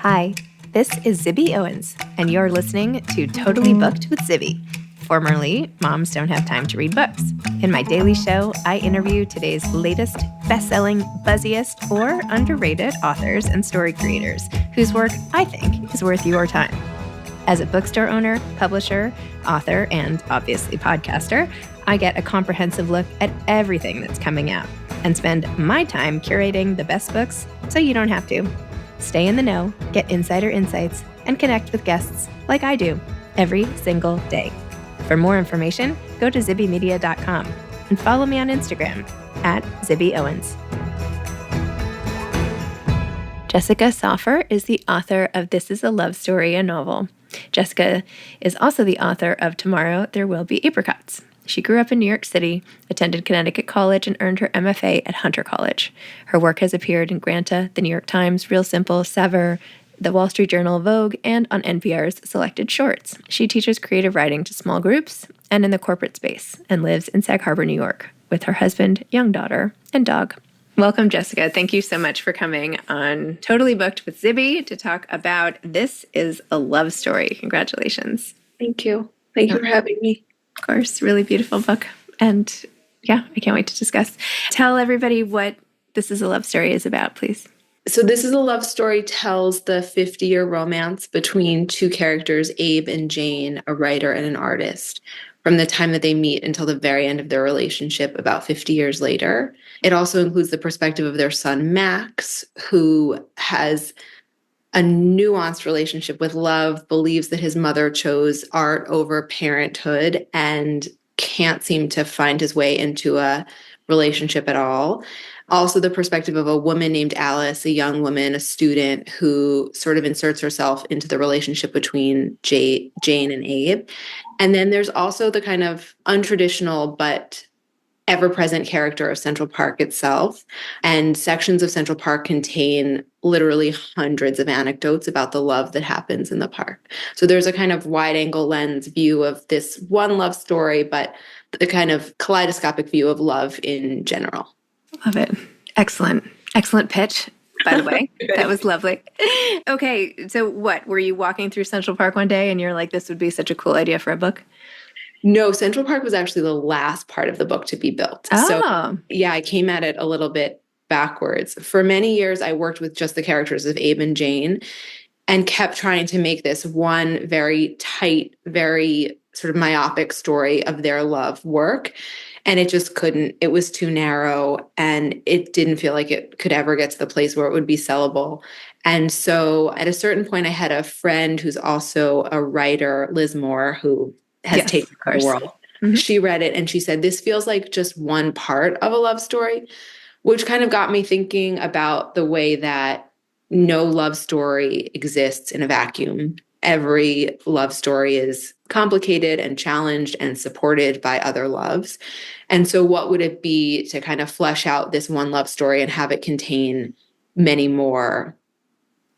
Hi, this is Zibby Owens, and you're listening to Totally Booked with Zibby, formerly Moms Don't Have Time to Read Books. In my daily show, I interview today's latest best-selling, buzziest, or underrated authors and story creators whose work I think is worth your time. As a bookstore owner, publisher, author, and obviously podcaster, I get a comprehensive look at everything that's coming out and spend my time curating the best books so you don't have to. Stay in the know, get insider insights, and connect with guests like I do every single day. For more information, go to zibbymedia.com and follow me on Instagram at Zibby Owens. Jessica Soffer is the author of This Is a Love Story, a novel. Jessica is also the author of Tomorrow There Will Be Apricots. She grew up in New York City, attended Connecticut College, and earned her MFA at Hunter College. Her work has appeared in Granta, The New York Times, Real Simple, Saveur, The Wall Street Journal, Vogue, and on NPR's Selected Shorts. She teaches creative writing to small groups and in the corporate space, and lives in Sag Harbor, New York, with her husband, young daughter, and dog. Welcome, Jessica. Thank you so much for coming on Totally Booked with Zibby to talk about This Is a Love Story. Congratulations. Thank you. Thank you for having me. Of course, really beautiful book. And yeah, I can't wait to discuss. Tell everybody what This Is a Love Story is about, please. So This Is a Love Story tells the 50-year romance between two characters, Abe and Jane, a writer and an artist, from the time that they meet until the very end of their relationship about 50 years later. It also includes the perspective of their son, Max, who has a nuanced relationship with love, believes that his mother chose art over parenthood, and can't seem to find his way into a relationship at all. Also, the perspective of a woman named Alice, a young woman, a student who sort of inserts herself into the relationship between Jane and Abe. And then there's also the kind of untraditional but ever-present character of Central Park itself. And sections of Central Park contain literally hundreds of anecdotes about the love that happens in the park. So there's a kind of wide-angle lens view of this one love story, but the kind of kaleidoscopic view of love in general. Love it. Excellent. Excellent pitch, by the way. That was lovely. Okay, so what? Were you walking through Central Park one day and you're like, this would be such a cool idea for a book? No, Central Park was actually the last part of the book to be built. Oh. So yeah, I came at it a little bit backwards. For many years, I worked with just the characters of Abe and Jane and kept trying to make this one very tight, very sort of myopic story of their love work. And it just couldn't. It was too narrow, and it didn't feel like it could ever get to the place where it would be sellable. And so at a certain point, I had a friend who's also a writer, Liz Moore, who has taken the world. Mm-hmm. She read it and she said, this feels like just one part of a love story, which kind of got me thinking about the way that no love story exists in a vacuum. Every love story is complicated and challenged and supported by other loves. And so what would it be to kind of flesh out this one love story and have it contain many more?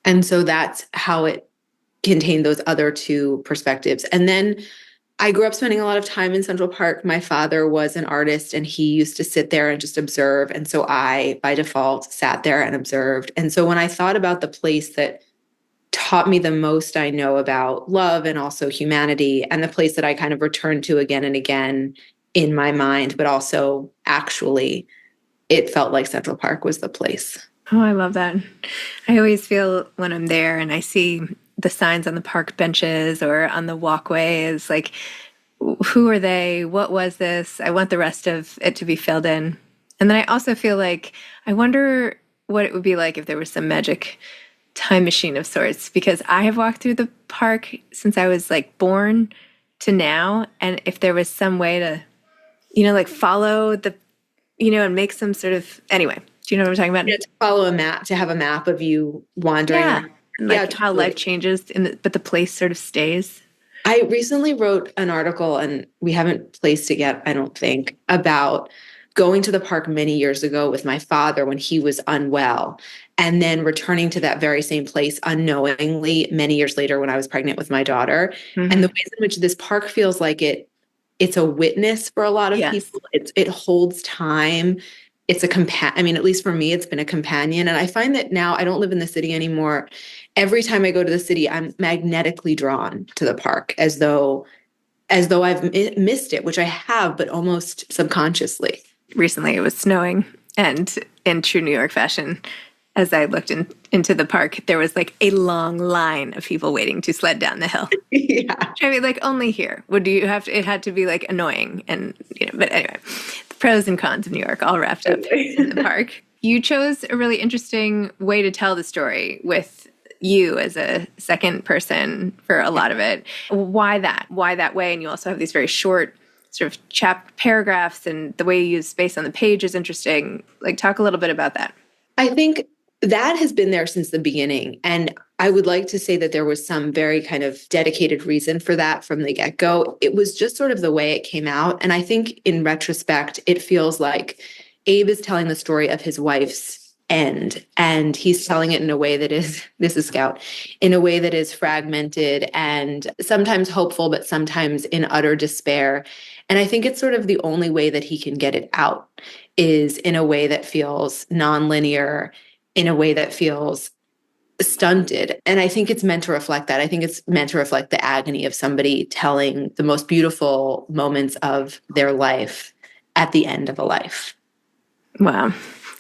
And so that's how it contained those other two perspectives. And then I grew up spending a lot of time in Central Park. My father was an artist and he used to sit there and just observe. And so I, by default, sat there and observed. And so when I thought about the place that taught me the most I know about love and also humanity, and the place that I kind of returned to again and again in my mind, but also actually, it felt like Central Park was the place. Oh, I love that. I always feel when I'm there and I see the signs on the park benches or on the walkways, like, who are they? What was this? I want the rest of it to be filled in. And then I also feel like, I wonder what it would be like if there was some magic time machine of sorts, because I have walked through the park since I was like born to now. And if there was some way to, like follow the, and make some sort of, anyway, do you know what I'm talking about? Yeah, to follow a map, to have a map of you wandering. Yeah. And like how life changes, but the place sort of stays. I recently wrote an article, and we haven't placed it yet, I don't think, about going to the park many years ago with my father when he was unwell, and then returning to that very same place unknowingly many years later when I was pregnant with my daughter. Mm-hmm. And the ways in which this park feels like it's a witness for a lot of people. It holds time. it's a I mean, at least for me, it's been a companion. And I find that now I don't live in the city anymore. Every time I go to the city, I'm magnetically drawn to the park as though I've missed it, which I have, but almost subconsciously. Recently it was snowing, and in true New York fashion, as I looked into the park, there was like a long line of people waiting to sled down the hill. Yeah. I mean, like, only here would you have to, it had to be like annoying, and but anyway, the pros and cons of New York all wrapped up in the park. You chose a really interesting way to tell the story with you as a second person for a lot of it. Why that? Why that way? And you also have these very short sort of paragraphs, and the way you use space on the page is interesting. Like, talk a little bit about that. I think that has been there since the beginning. And I would like to say that there was some very kind of dedicated reason for that from the get-go. It was just sort of the way it came out. And I think in retrospect, it feels like Abe is telling the story of his wife's end. And he's telling it in a way that is, this is Scout, in a way that is fragmented and sometimes hopeful, but sometimes in utter despair. And I think it's sort of the only way that he can get it out is in a way that feels nonlinear, in a way that feels stunted. And I think it's meant to reflect that. I think it's meant to reflect the agony of somebody telling the most beautiful moments of their life at the end of a life. Wow.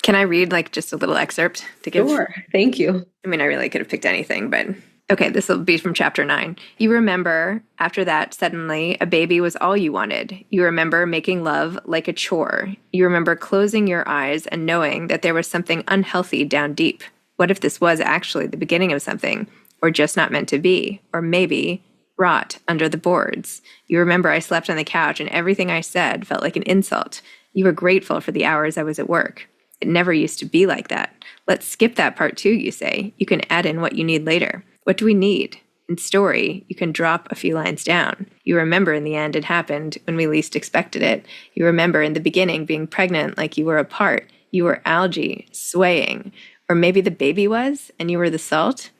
Can I read like just a little excerpt to give? Sure. Thank you. I mean, I really could have picked anything, but okay, this will be from chapter 9. You remember, after that, suddenly, a baby was all you wanted. You remember making love like a chore. You remember closing your eyes and knowing that there was something unhealthy down deep. What if this was actually the beginning of something, or just not meant to be, or maybe rot under the boards? You remember I slept on the couch and everything I said felt like an insult. You were grateful for the hours I was at work. It never used to be like that. Let's skip that part too, you say. You can add in what you need later. What do we need? In story, you can drop a few lines down. You remember in the end it happened when we least expected it. You remember in the beginning being pregnant like you were a part. You were algae, swaying. Or maybe the baby was, and you were the salt.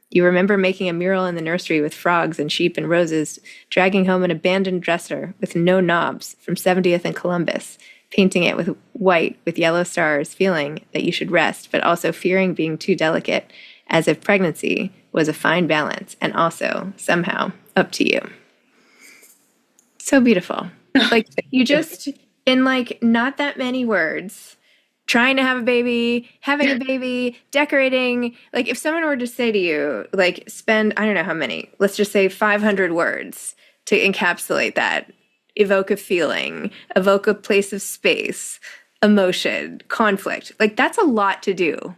You remember making a mural in the nursery with frogs and sheep and roses, dragging home an abandoned dresser with no knobs from 70th and Columbus, painting it with white with yellow stars, feeling that you should rest, but also fearing being too delicate, as if pregnancy was a fine balance and also somehow up to you. So beautiful. Like, you just, in like not that many words, trying to have a baby, having a baby, decorating. Like, if someone were to say to you, like, spend, I don't know how many, let's just say 500 words to encapsulate that, evoke a feeling, evoke a place of space, emotion, conflict. Like, that's a lot to do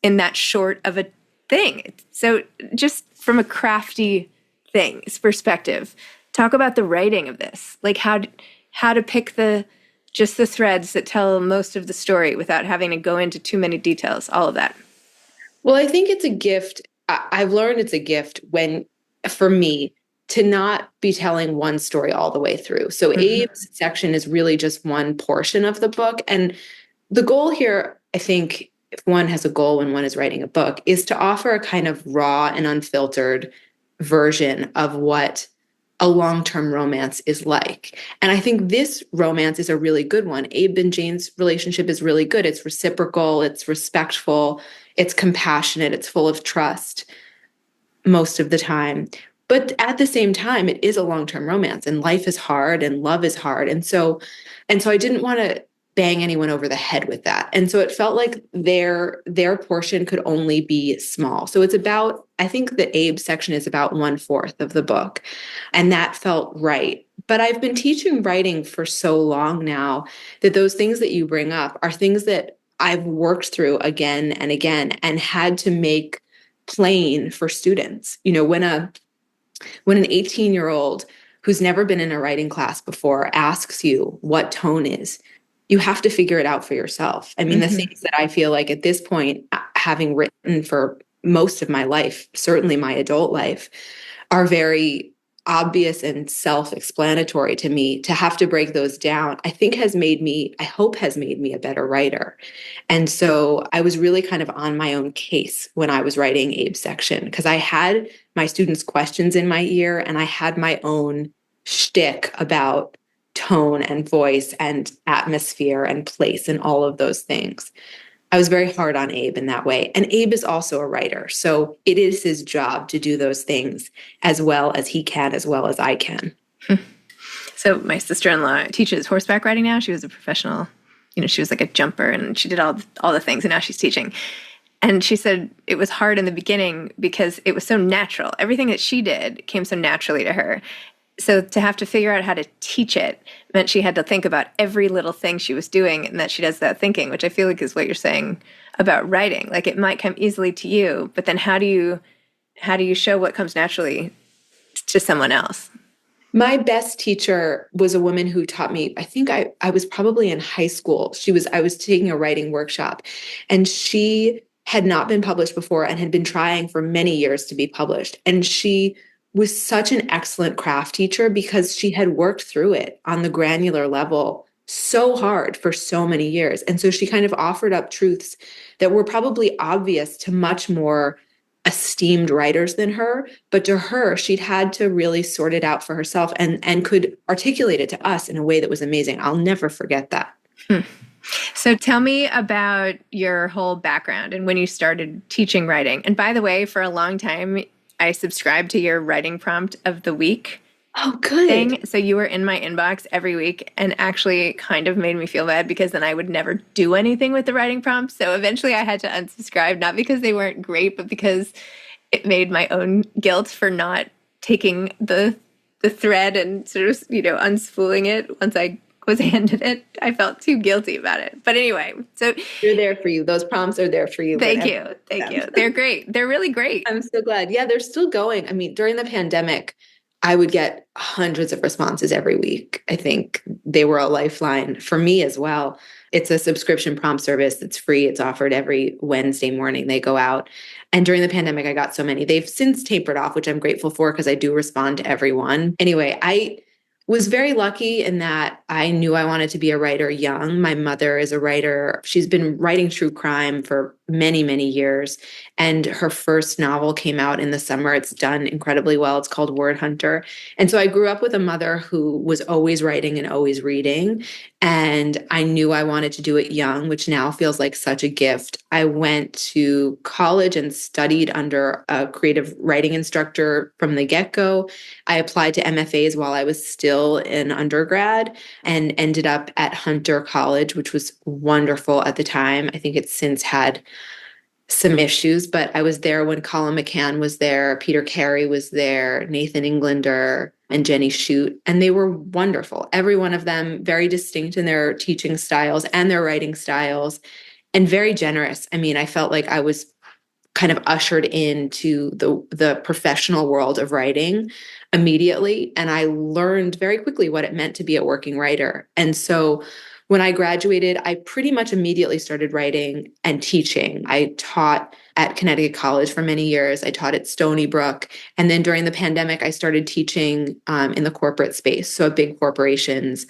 in that short of a thing. So just from a crafty thing's perspective, talk about the writing of this. Like, how to pick just the threads that tell most of the story without having to go into too many details, all of that. Well, I think it's a gift. I've learned it's a gift for me, to not be telling one story all the way through. So Abe's section is really just one portion of the book. And the goal here, I think, if one has a goal when one is writing a book, is to offer a kind of raw and unfiltered version of what a long-term romance is like. And I think this romance is a really good one. Abe and Jane's relationship is really good. It's reciprocal, it's respectful, it's compassionate, it's full of trust most of the time. But at the same time, it is a long-term romance, and life is hard and love is hard. And so I didn't want to bang anyone over the head with that. And so it felt like their portion could only be small. So it's about, I think the Abe section is about 1/4 of the book. And that felt right. But I've been teaching writing for so long now that those things that you bring up are things that I've worked through again and again and had to make plain for students. You know, when an 18-year-old who's never been in a writing class before asks you what tone is, you have to figure it out for yourself. I mean, the things that I feel like at this point, having written for most of my life, certainly my adult life, are very obvious and self-explanatory to me. To have to break those down, I hope has made me a better writer. And so I was really kind of on my own case when I was writing Abe's section, because I had my students' questions in my ear and I had my own shtick about tone and voice and atmosphere and place and all of those things. I was very hard on Abe in that way. And Abe is also a writer. So it is his job to do those things as well as he can, as well as I can. So my sister-in-law teaches horseback riding now. She was a professional, she was like a jumper and she did all the things, and now she's teaching. And she said it was hard in the beginning because it was so natural. Everything that she did came so naturally to her. So to have to figure out how to teach it meant she had to think about every little thing she was doing, and that she does that thinking, which I feel like is what you're saying about writing. Like it might come easily to you, but then how do you show what comes naturally to someone else? My best teacher was a woman who taught me, I think I was probably in high school. I was taking a writing workshop, and she had not been published before and had been trying for many years to be published. And she was such an excellent craft teacher because she had worked through it on the granular level so hard for so many years. And so she kind of offered up truths that were probably obvious to much more esteemed writers than her, but to her, she'd had to really sort it out for herself and could articulate it to us in a way that was amazing. I'll never forget that. So tell me about your whole background and when you started teaching writing. And by the way, for a long time, I subscribed to your writing prompt of the week. Oh, good. Thing. So you were in my inbox every week, and actually kind of made me feel bad because then I would never do anything with the writing prompts. So eventually I had to unsubscribe, not because they weren't great, but because it made my own guilt for not taking the thread and sort of, unspooling it once I was handed it. I felt too guilty about it. But anyway, so they're there for you. Those prompts are there for you. Thank you. They're great. They're really great. I'm so glad. Yeah, they're still going. I mean, during the pandemic, I would get hundreds of responses every week. I think they were a lifeline for me as well. It's a subscription prompt service that's free. It's offered every Wednesday morning. They go out. And during the pandemic, I got so many. They've since tapered off, which I'm grateful for because I do respond to everyone. Anyway, I was very lucky in that I knew I wanted to be a writer young. My mother is a writer. She's been writing true crime for many, many years. And her first novel came out in the summer. It's done incredibly well. It's called Word Hunter. And so I grew up with a mother who was always writing and always reading. And I knew I wanted to do it young, which now feels like such a gift. I went to college and studied under a creative writing instructor from the get-go. I applied to MFAs while I was still in undergrad and ended up at Hunter College, which was wonderful at the time. I think it's since had some issues, but I was there when Colin McCann was there, Peter Carey was there, Nathan Englander, and Jenny Shute, and they were wonderful. Every one of them very distinct in their teaching styles and their writing styles, and very generous. I mean, I felt like I was kind of ushered into the professional world of writing immediately, and I learned very quickly what it meant to be a working writer. And so when I graduated, I pretty much immediately started writing and teaching. I taught at Connecticut College for many years. I taught at Stony Brook. And then during the pandemic, I started teaching in the corporate space, so at big corporations,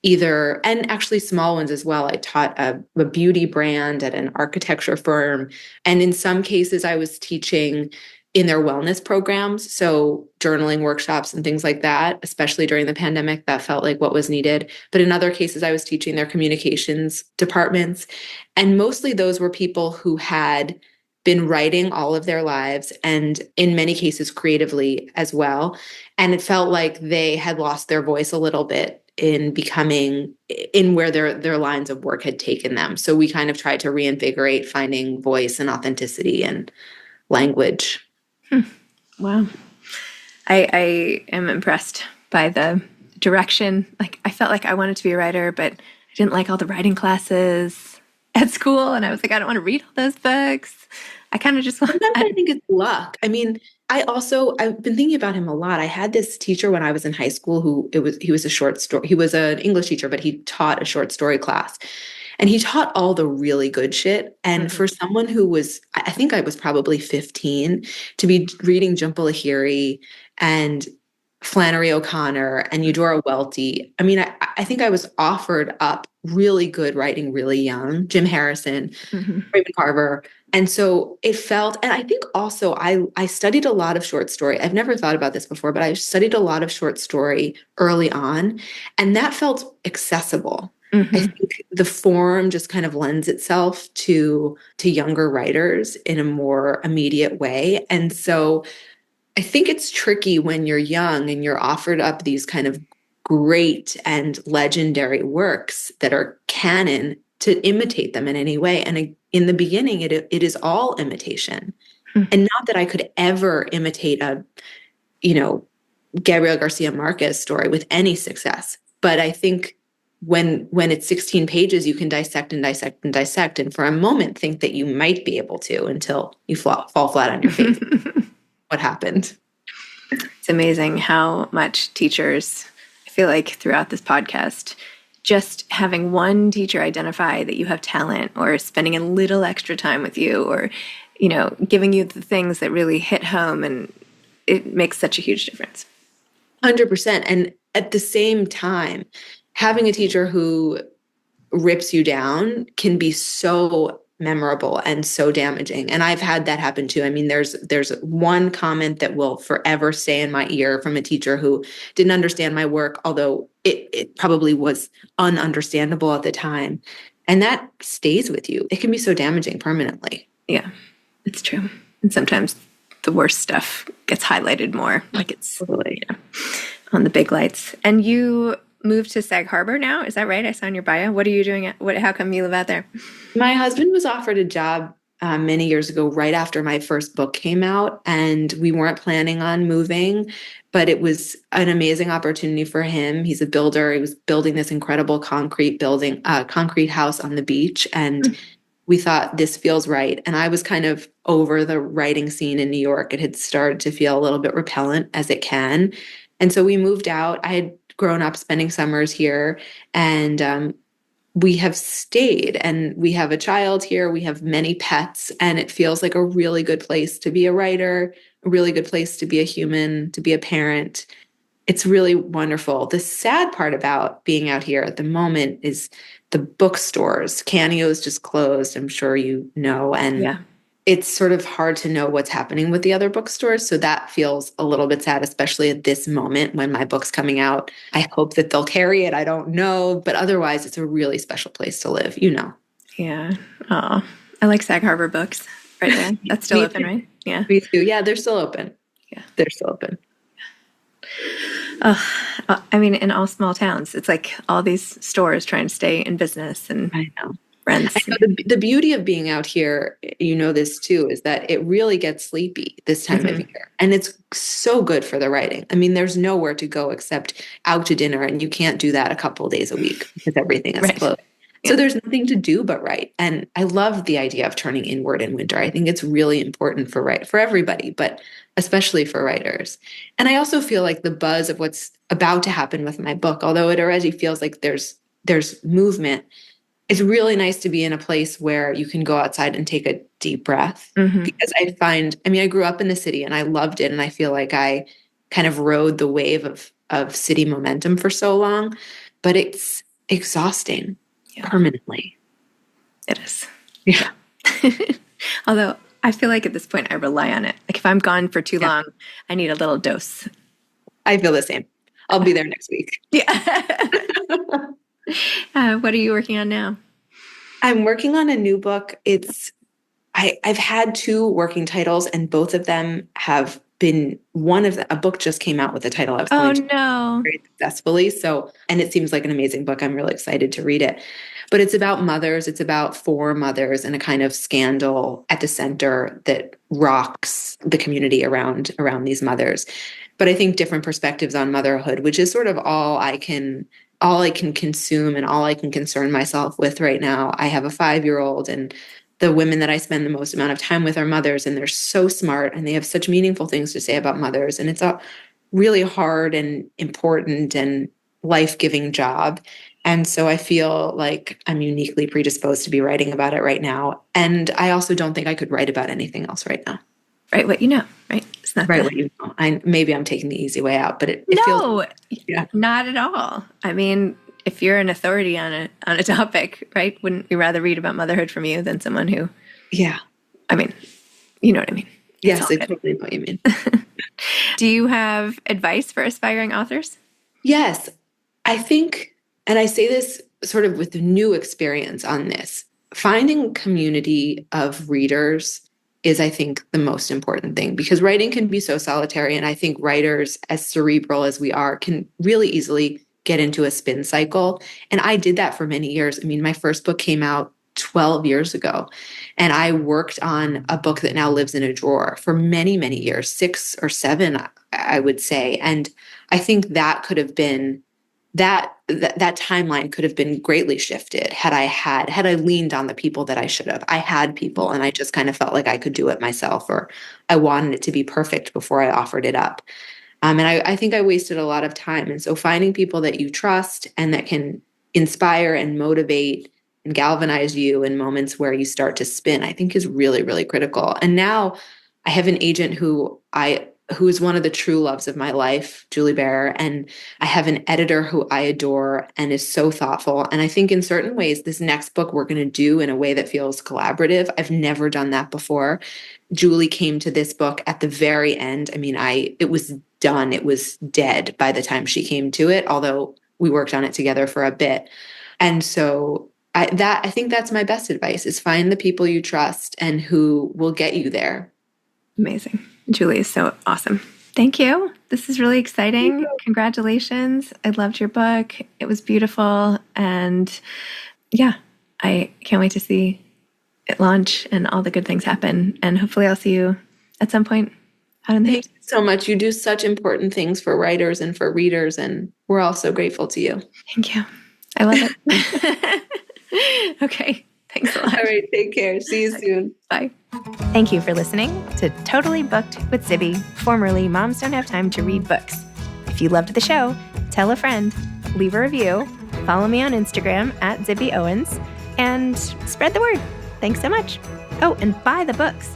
and actually small ones as well. I taught a beauty brand at an architecture firm. And in some cases, I was teaching in their wellness programs, so journaling workshops and things like that, especially during the pandemic, that felt like what was needed. But in other cases, I was teaching their communications departments. And mostly those were people who had been writing all of their lives, and in many cases creatively as well. And it felt like they had lost their voice a little bit in where their lines of work had taken them. So we kind of tried to reinvigorate finding voice and authenticity and language. Wow. I am impressed by the direction. Like, I felt like I wanted to be a writer, but I didn't like all the writing classes at school. And I was like, I don't want to read all those books. I kind of just want Sometimes I think it's luck. I mean, I've been thinking about him a lot. I had this teacher when I was in high school he was an English teacher, but he taught a short story class. And he taught all the really good shit. And for someone who was, I think I was probably 15, to be reading Jhumpa Lahiri and Flannery O'Connor and Eudora Welty, I mean, I think I was offered up really good writing really young, Jim Harrison, Raymond Carver. And so it felt, and I think also I studied a lot of short story. I've never thought about this before, but I studied a lot of short story early on, and that felt accessible. I think the form just kind of lends itself to younger writers in a more immediate way. And so I think it's tricky when you're young and you're offered up these kind of great and legendary works that are canon to imitate them in any way. And in the beginning, it is all imitation. And not that I could ever imitate you know, Gabriel Garcia Marquez story with any success. But I think when it's 16 pages, you can dissect and dissect and dissect. And for a moment, think that you might be able to until you fall flat on your face. What happened? It's amazing how much teachers, I feel like throughout this podcast, just having one teacher identify that you have talent or spending a little extra time with you or, you know, giving you the things that really hit home, and it makes such a huge difference. 100%. And at the same time, having a teacher who rips you down can be so memorable and so damaging. And I've had that happen too. I mean, there's one comment that will forever stay in my ear from a teacher who didn't understand my work, although it probably was ununderstandable at the time. And that stays with you. It can be so damaging permanently. Yeah, it's true. And sometimes the worst stuff gets highlighted more, like it's Totally. On the big lights. And you moved to Sag Harbor now, is that right? I saw in your bio. What are you doing? How come you live out there? My husband was offered a job many years ago, right after my first book came out, and we weren't planning on moving, but it was an amazing opportunity for him. He's a builder. He was building this incredible concrete house on the beach, and we thought this feels right. And I was kind of over the writing scene in New York. It had started to feel a little bit repellent, as it can. And so we moved out. I had grown up spending summers here, and we have stayed, and we have a child here. We have many pets, and it feels like a really good place to be a writer, a really good place to be a human, to be a parent. It's really wonderful. The sad part about being out here at the moment is the bookstores. Canio's just closed, I'm sure you know, and it's sort of hard to know what's happening with the other bookstores. So that feels a little bit sad, especially at this moment when my book's coming out. I hope that they'll carry it. I don't know. But otherwise, it's a really special place to live, you know. Yeah. Oh, I like Sag Harbor books right there. That's still open, right? Yeah. Me too. Yeah, they're still open. Yeah. They're still open. I mean, in all small towns, it's like all these stores trying to stay in business, and I know. rents. I know the beauty of being out here, you know this too, is that it really gets sleepy this time of year. And it's so good for the writing. I mean, there's nowhere to go except out to dinner, and you can't do that a couple of days a week because everything is closed. Yeah. So there's nothing to do but write. And I love the idea of turning inward in winter. I think it's really important for everybody, but especially for writers. And I also feel like the buzz of what's about to happen with my book, although it already feels like there's movement, it's really nice to be in a place where you can go outside and take a deep breath. Because I grew up in the city and I loved it. And I feel like I kind of rode the wave of city momentum for so long, but it's exhausting permanently. It is. Yeah. Although I feel like at this point I rely on it. Like if I'm gone for too long, I need a little dose. I feel the same. I'll be there next week. Yeah. What are you working on now? I'm working on a new book. I've had two working titles, and both of them have been a book just came out with the title I was going to very successfully. So, and it seems like an amazing book. I'm really excited to read it. But it's about mothers. It's about four mothers and a kind of scandal at the center that rocks the community around these mothers. But I think different perspectives on motherhood, which is sort of all I can consume and all I can concern myself with right now. I have a 5-year-old, and the women that I spend the most amount of time with are mothers, and they're so smart and they have such meaningful things to say about mothers. And it's a really hard and important and life-giving job. And so I feel like I'm uniquely predisposed to be writing about it right now. And I also don't think I could write about anything else right now. Write what you know, right? It's not what you know. Maybe I'm taking the easy way out, but it feels not at all. I mean, if you're an authority on a topic, right? Wouldn't we rather read about motherhood from you than someone who I mean, you know what I mean. Yes, I totally know what you mean. Do you have advice for aspiring authors? Yes, I think, and I say this sort of with new experience on this, finding community of readers is, I think, the most important thing, because writing can be so solitary. And I think writers, as cerebral as we are, can really easily get into a spin cycle. And I did that for many years. I mean, my first book came out 12 years ago, and I worked on a book that now lives in a drawer for many, many years, 6 or 7, I would say. And I think that could have been that timeline could have been greatly shifted had I leaned on the people that I should have. I had people, and I just kind of felt like I could do it myself, or I wanted it to be perfect before I offered it up. And I think I wasted a lot of time. And so finding people that you trust and that can inspire and motivate and galvanize you in moments where you start to spin, I think is really, really critical. And now I have an agent who is one of the true loves of my life, Julie Bearer. And I have an editor who I adore and is so thoughtful. And I think in certain ways, this next book we're going to do in a way that feels collaborative. I've never done that before. Julie came to this book at the very end. I mean, it was done. It was dead by the time she came to it, although we worked on it together for a bit. And so I think that's my best advice, is find the people you trust and who will get you there. Amazing. Julie is so awesome. Thank you. This is really exciting. Congratulations. I loved your book. It was beautiful. And yeah, I can't wait to see it launch and all the good things happen. And hopefully I'll see you at some point out in the Thank you so much. You do such important things for writers and for readers, and we're all so grateful to you. Thank you. I love it. Okay. Thanks a lot. All right. Take care. See you soon. Bye. Thank you for listening to Totally Booked with Zibby, formerly Moms Don't Have Time to Read Books. If you loved the show, tell a friend, leave a review, follow me on Instagram at Zibby Owens, and spread the word. Thanks so much. Oh, and buy the books.